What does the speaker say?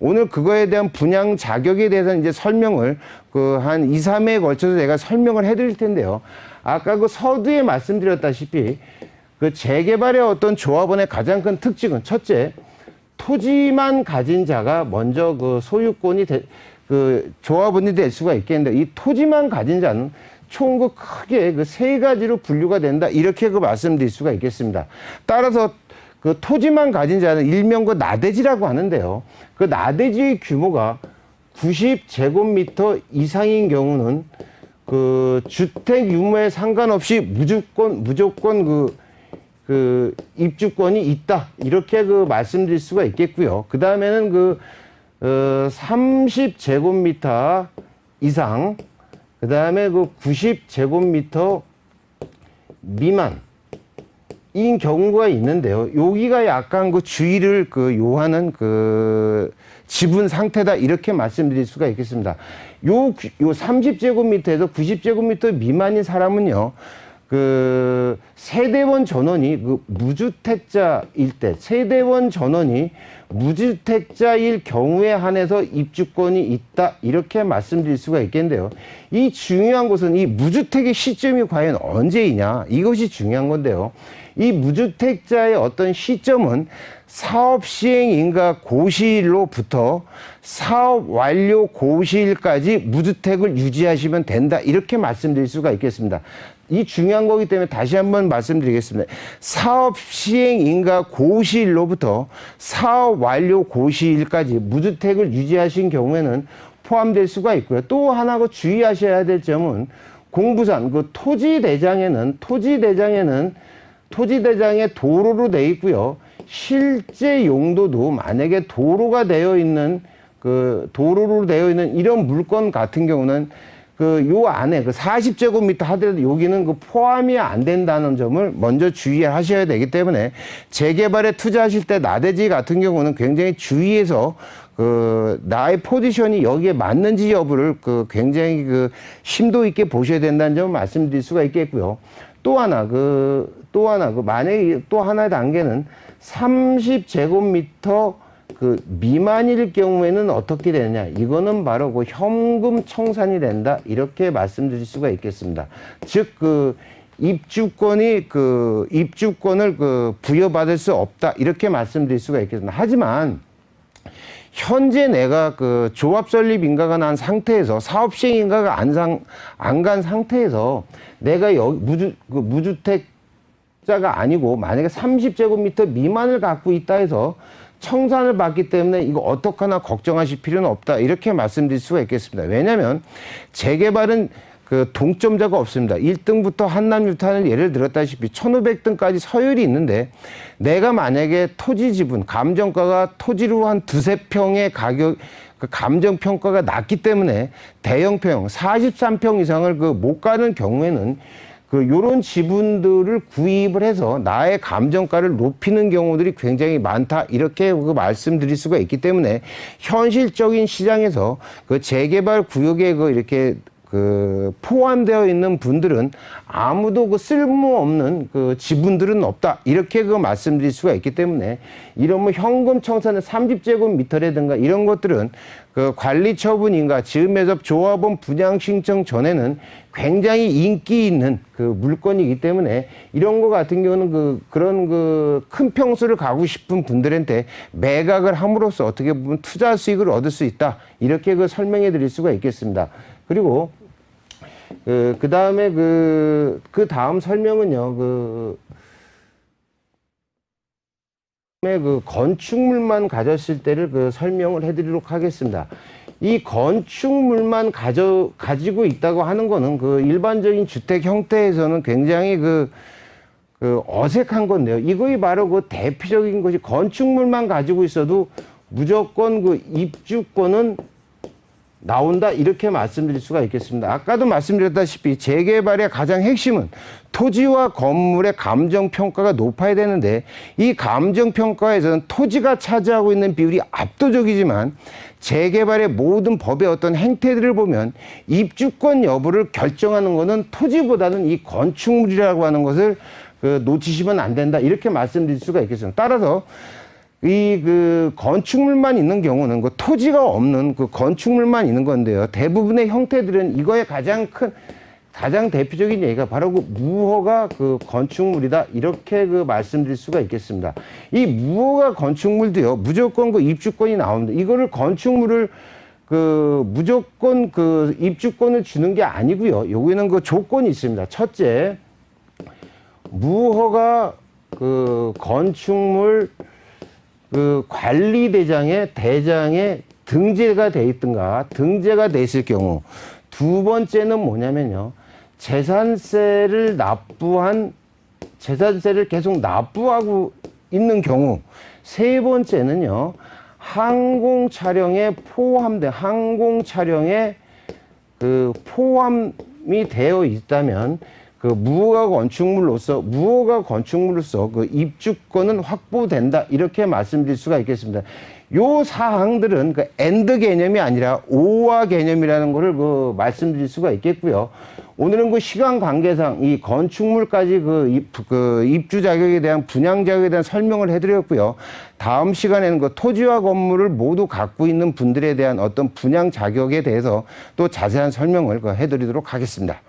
오늘 그거에 대한 분양 자격에 대해서는 이제 설명을 한 2, 3회에 걸쳐서 제가 설명을 해드릴 텐데요. 아까 그 서두에 말씀드렸다시피 그 재개발의 어떤 조합원의 가장 큰 특징은 첫째, 토지만 가진 자가 먼저 그 소유권이 그 조합원이 될 수가 있겠는데, 이 토지만 가진 자는 총 그 크게 그 세 가지로 분류가 된다, 이렇게 그 말씀드릴 수가 있겠습니다. 따라서 그 토지만 가진 자는 일명 그 나대지라고 하는데요. 그 나대지의 규모가 90제곱미터 이상인 경우는 그 주택 유무에 상관없이 무조건 그 입주권이 있다, 이렇게 그 말씀드릴 수가 있겠고요. 그 다음에는 30제곱미터 이상, 그 다음에 그 90제곱미터 미만인 경우가 있는데요. 여기가 약간 그 주의를 그 요하는 그 지분 상태다, 이렇게 말씀드릴 수가 있겠습니다. 요 30제곱미터에서 90제곱미터 미만인 사람은요, 그 세대원 전원이 그 무주택자일 때, 세대원 전원이 무주택자일 경우에 한해서 입주권이 있다, 이렇게 말씀드릴 수가 있겠는데요. 이 중요한 것은 이 무주택의 시점이 과연 언제이냐, 이것이 중요한 건데요. 이 무주택자의 어떤 시점은 사업 시행 인가 고시일로부터 사업 완료 고시일까지 무주택을 유지하시면 된다, 이렇게 말씀드릴 수가 있겠습니다. 이 중요한 거기 때문에 다시 한번 말씀드리겠습니다. 사업 시행 인가 고시일로부터 사업 완료 고시일까지 무주택을 유지하신 경우에는 포함될 수가 있고요. 또 하나 그 주의하셔야 될 점은 공부상 그 토지대장에 도로로 되어 있고요. 실제 용도도 만약에 도로로 되어 있는 이런 물건 같은 경우는 요 안에 40제곱미터 하더라도 여기는 포함이 안 된다는 점을 먼저 주의하셔야 되기 때문에 재개발에 투자하실 때 나대지 같은 경우는 굉장히 주의해서 나의 포지션이 여기에 맞는지 여부를 굉장히 심도 있게 보셔야 된다는 점을 말씀드릴 수가 있겠고요. 또 하나 만약에 또 하나의 단계는 30제곱미터 미만일 경우에는 어떻게 되느냐, 이거는 바로 현금 청산이 된다, 이렇게 말씀드릴 수가 있겠습니다. 즉 입주권을 부여받을 수 없다, 이렇게 말씀드릴 수가 있겠습니다. 하지만 현재 내가 조합 설립 인가가 난 상태에서, 사업 시행 인가가 안 간 상태에서 내가 무주택자가 아니고 만약에 30제곱미터 미만을 갖고 있다 해서 청산을 받기 때문에 이거 어떡하나 걱정하실 필요는 없다, 이렇게 말씀드릴 수가 있겠습니다. 왜냐하면 재개발은 동점자가 없습니다. 1등부터 한남유탄을 예를 들었다시피 1500등까지 서열이 있는데, 내가 만약에 토지 지분, 감정가가 토지로 한 두세 평의 가격, 감정평가가 낮기 때문에 대형평 43평 이상을 못 가는 경우에는 요런 지분들을 구입을 해서 나의 감정가를 높이는 경우들이 굉장히 많다, 이렇게 말씀드릴 수가 있기 때문에 현실적인 시장에서 재개발 구역에 이렇게 포함되어 있는 분들은 아무도 쓸모없는 지분들은 없다, 이렇게 말씀드릴 수가 있기 때문에 이런 현금 청산의 30제곱미터라든가 이런 것들은 관리 처분인가 즈음해서 조합원 분양 신청 전에는 굉장히 인기 있는 물건이기 때문에 이런 거 같은 경우는 그런 큰 평수를 가고 싶은 분들한테 매각을 함으로써 어떻게 보면 투자 수익을 얻을 수 있다, 이렇게 설명해 드릴 수가 있겠습니다. 그리고 그 다음에 다음 설명은요, 건축물만 가졌을 때를 설명을 해드리도록 하겠습니다. 이 건축물만 가지고 있다고 하는 거는 일반적인 주택 형태에서는 굉장히 어색한 건데요. 이거이 바로 대표적인 것이, 건축물만 가지고 있어도 무조건 입주권은 나온다, 이렇게 말씀드릴 수가 있겠습니다. 아까도 말씀드렸다시피 재개발의 가장 핵심은 토지와 건물의 감정평가가 높아야 되는데, 이 감정평가에서는 토지가 차지하고 있는 비율이 압도적이지만 재개발의 모든 법의 어떤 행태들을 보면 입주권 여부를 결정하는 것은 토지보다는 이 건축물이라고 하는 것을 놓치시면 안 된다, 이렇게 말씀드릴 수가 있겠습니다. 따라서 이 그 건축물만 있는 경우는 그 토지가 없는 그 건축물만 있는 건데요. 대부분의 형태들은 이거의 가장 대표적인 얘기가 바로 그 무허가 그 건축물이다. 이렇게 그 말씀드릴 수가 있겠습니다. 이 무허가 건축물도요, 무조건 그 입주권이 나옵니다. 이거를 건축물을 그 무조건 그 입주권을 주는 게 아니고요. 여기는 그 조건이 있습니다. 첫째, 무허가 그 건축물 그 관리대장에 등재가 돼 있든가 등재가 돼 있을 경우, 두 번째는 뭐냐면요, 재산세를 계속 납부하고 있는 경우, 세 번째는요, 항공 촬영에 그 포함이 되어 있다면 그 무허가 건축물로서 그 입주권은 확보된다. 이렇게 말씀드릴 수가 있겠습니다. 요 사항들은 그 엔드 개념이 아니라 오화 개념이라는 것을 그 말씀드릴 수가 있겠고요. 오늘은 그 시간 관계상 이 건축물까지 그 입주 자격에 대한 분양 자격에 대한 설명을 해드렸고요. 다음 시간에는 그 토지와 건물을 모두 갖고 있는 분들에 대한 어떤 분양 자격에 대해서 또 자세한 설명을 해드리도록 하겠습니다.